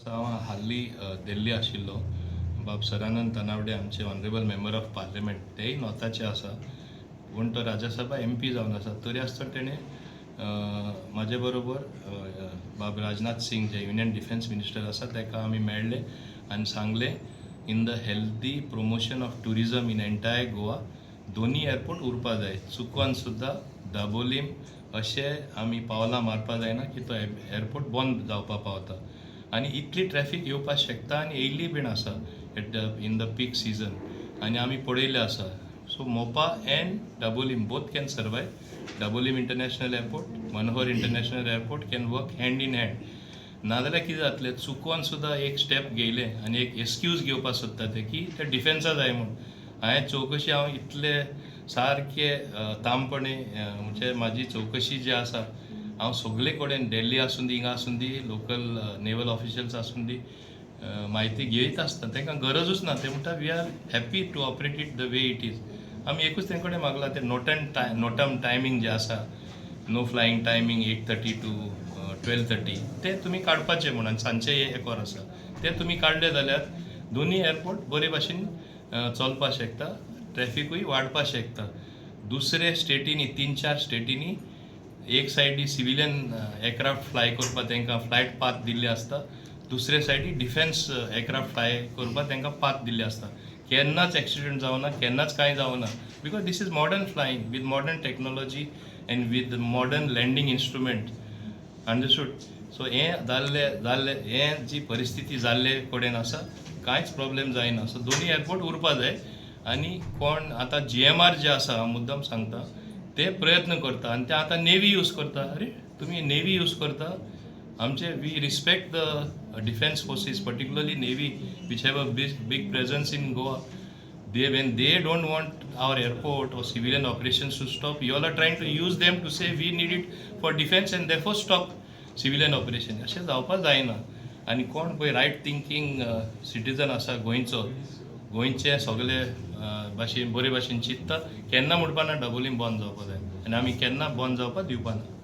हांव हाल्ली दिल्ली आशिल्लो. बाब सदानंद तनावडे आमचे ऑनरेबल मेंबर ऑफ पार्लिमेंट तेय नॉर्थाचे आसा, पूण तो राज्यसभा MP जावन आसा. तरी आसतना तेणें म्हाजे बरोबर बाब राजनाथ सिंग जे युनियन डिफेन्स मिनिस्टर आसा ताका आमी मेळ्ळे आनी सांगले in the healthy promotion of tourism in entire Goa दोनी एअरपोर्ट उरपा जाय. चुकोन सुद्दां दाबोलीम अशें आमी पावलां मारपा जायना की तो एअरपोर्ट बंद जावपा पावता. आनी इतली ट्रॅफिक येवपाक शकता आनी येयल्ली बीन आसा इन द पीक सीजन आनी आमी पळयलें आसा. सो मोपा end Dabolim both can survive. Dabolim international airport, Manohar international airport can work hand in hand. नाजाल्यार कितें जातलें, चुकोन सुद्दां एक स्टेप घेयले आनी एक एक्सक्यूज घेवपाक सोदता ते की ते डिफेन्सा जाय म्हूण. चवकशी हांव इतले सारके तामपणे म्हणजे म्हाजी चवकशी जी आसा हांव सगळे कडेन दिल्ली आसूं दी, हिंगा आसूं दी, लोकल नेवल ऑफिशियल्स आसूं दी, म्हायती घेयत आसता. तांकां गरजूच ना. ते म्हणटा we are happy to operate it the way it is. आमी एकूच तें कडेन मागला ते नोटम टायमींग जे आसा, नो फ्लायींग टायमींग 8:30 to 12:30 ते तुमी काडपाचे म्हणून सांजचे 1 वर आसा ते तुमी काडले जाल्यार दोनी एअरपोर्ट बरे भाशेन चलपाक शकता, ट्रॅफिकूय वाडपाक शकता. दुसरे स्टेटींनी 3-4 स्टेटींनी एक सायडी सिविलियन एअरक्राफ्ट फ्लाय करपाक तांकां फ्लायट पाथ दिल्ले आसता, दुसरे सायडी डिफेन्स एअरक्राफ्ट फ्लाय करपाक तांकां पाथ दिल्ले आसता. केन्नाच एक्सिडेंट जावना, केन्नाच कांय जावना, because this is modern flying with modern technology and with modern landing instrument. Understood. So हें जी परिस्थिती जाल्ले कडेन आसा कांयच प्रॉब्लेम जायना. सो दोनी एअरपोर्ट उरपा जाय. आनी कोण आतां GMR जे आसा, हांव मुद्दम सांगता, ते प्रयत्न करता आनी ते आतां नेवी यूज करता. अरे तुमी नेवी यूज करता, आमचे we respect the defence forces, particularly navy which have a big presence in Goa. When they don't want our airport or civilian operations to stop, you all are trying to use them to say we need it for defense and therefore stop civilian operation. अशें जावपाक जायना. आनी कोण पळय right thinking citizen आसा गोंयचे सगळे भाशेन बरे भाशेन चिंतता, केन्ना म्हणपाना दाबोलीम बंद जावपा जाय आनी आमी केन्ना बंद जावपाक दिवपाना.